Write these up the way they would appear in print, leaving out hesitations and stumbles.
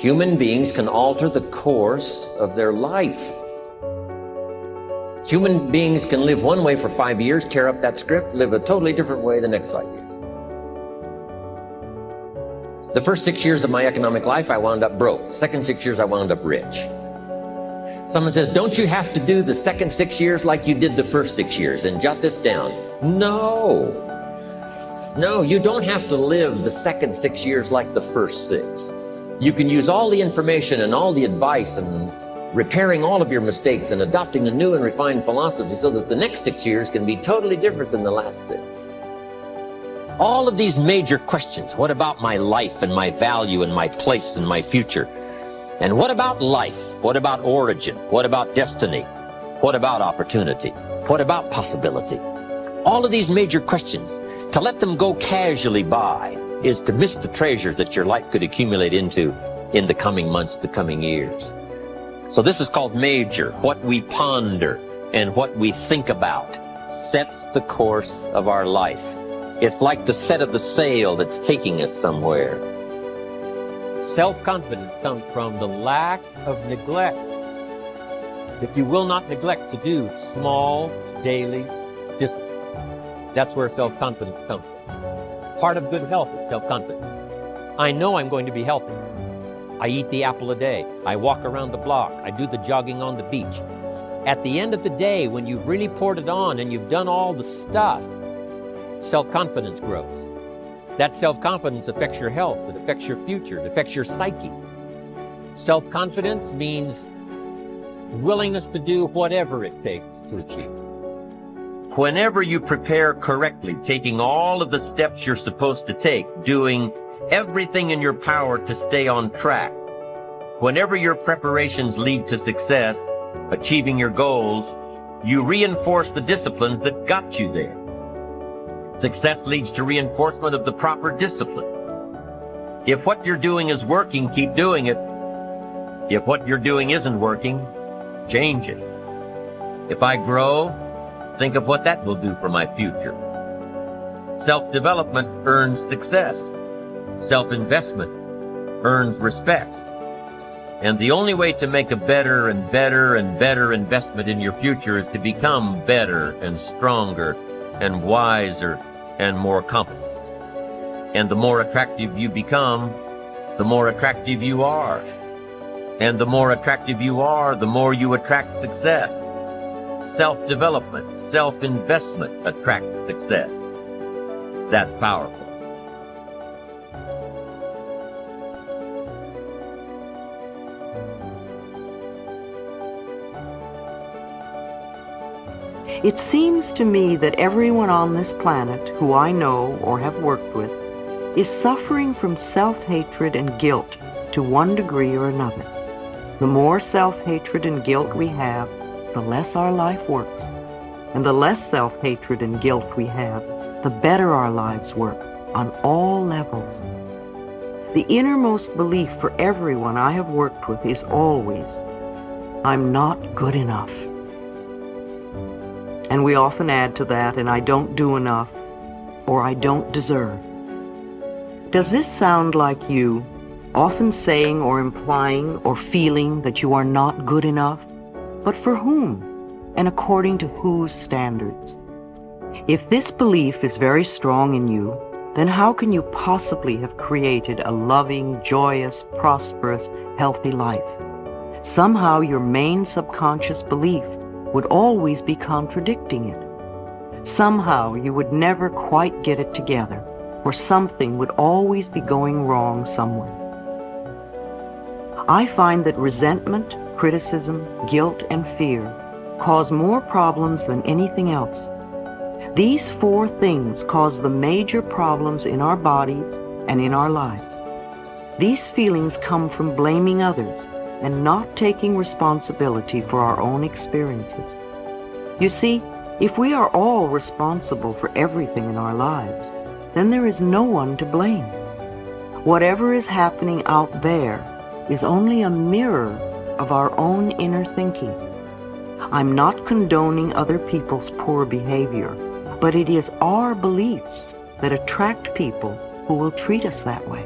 Human beings can alter the course of their life. Human beings can live one way for 5 years, tear up that script, live a totally different way the next 5 years. The first 6 years of my economic life, I wound up broke. Second 6 years, I wound up rich. Someone says, don't you have to do the second 6 years like you did the first 6 years? And jot this down. No. No, you don't have to live the second 6 years like the first 6. You can use all the information and all the advice and repairing all of your mistakes and adopting a new and refined philosophy so that the next 6 years can be totally different than the last 6. All of these major questions, what about my life and my value and my place and my future? And what about life? What about origin? What about destiny? What about opportunity? What about possibility? All of these major questions, to let them go casually by is to miss the treasures that your life could accumulate into in the coming months, the coming years. So this is called major. What we ponder and what we think about sets the course of our life. It's like the set of the sail that's taking us somewhere. Self-confidence comes from the lack of neglect. If you will not neglect to do small, daily discipline, that's where self-confidence comes from. Part of good health is self-confidence. I know I'm going to be healthy. I eat the apple a day. I walk around the block. I do the jogging on the beach. At the end of the day, when you've really poured it on and you've done all the stuff, self-confidence grows. That self-confidence affects your health, it affects your future, it affects your psyche. Self-confidence means willingness to do whatever it takes to achieve. Whenever you prepare correctly, taking all of the steps you're supposed to take, doing everything in your power to stay on track, whenever your preparations lead to success, achieving your goals, you reinforce the disciplines that got you there. Success leads to reinforcement of the proper discipline. If what you're doing is working, keep doing it. If what you're doing isn't working, change it. If I grow, think of what that will do for my future. Self-development earns success. Self-investment earns respect. And the only way to make a better and better and better investment in your future is to become better and stronger and wiser and more competent. And the more attractive you become, the more attractive you are. And the more attractive you are, the more you attract success. Self-development, self-investment attract success. That's powerful. It seems to me that everyone on this planet who I know or have worked with is suffering from self-hatred and guilt to one degree or another. The more self-hatred and guilt we have, the less our life works. And the less self-hatred and guilt we have, the better our lives work on all levels. The innermost belief for everyone I have worked with is always, I'm not good enough. And we often add to that, and I don't do enough, or I don't deserve. Does this sound like you, often saying or implying or feeling that you are not good enough? But for whom? And according to whose standards? If this belief is very strong in you, then how can you possibly have created a loving, joyous, prosperous, healthy life? Somehow your main subconscious belief would always be contradicting it. Somehow you would never quite get it together, or something would always be going wrong somewhere. I find that resentment, criticism, guilt, and fear cause more problems than anything else. These four things cause the major problems in our bodies and in our lives. These feelings come from blaming others and not taking responsibility for our own experiences. You see, if we are all responsible for everything in our lives, then there is no one to blame. Whatever is happening out there is only a mirror of our own inner thinking. I'm not condoning other people's poor behavior, but it is our beliefs that attract people who will treat us that way.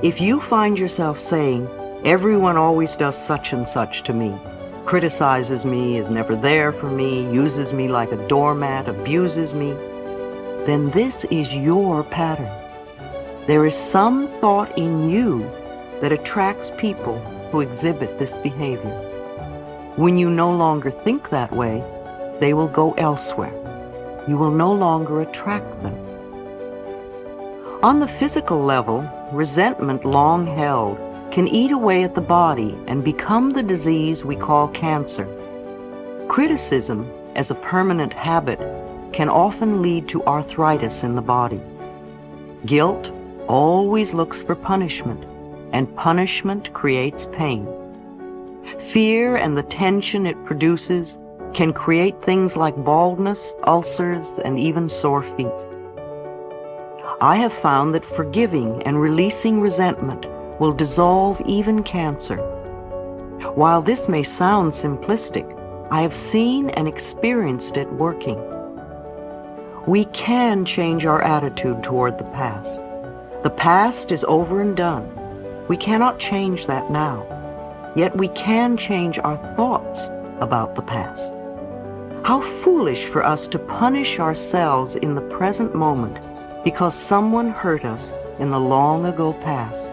If you find yourself saying, everyone always does such and such to me, criticizes me, is never there for me, uses me like a doormat, abuses me, then this is your pattern. There is some thought in you that attracts people who exhibit this behavior. When you no longer think that way, they will go elsewhere. You will no longer attract them. On the physical level, resentment long held can eat away at the body and become the disease we call cancer. Criticism, as a permanent habit, can often lead to arthritis in the body. Guilt always looks for punishment, and punishment creates pain. Fear and the tension it produces can create things like baldness, ulcers, and even sore feet. I have found that forgiving and releasing resentment will dissolve even cancer. While this may sound simplistic, I have seen and experienced it working. We can change our attitude toward the past. The past is over and done. We cannot change that now. Yet we can change our thoughts about the past. How foolish for us to punish ourselves in the present moment because someone hurt us in the long ago past.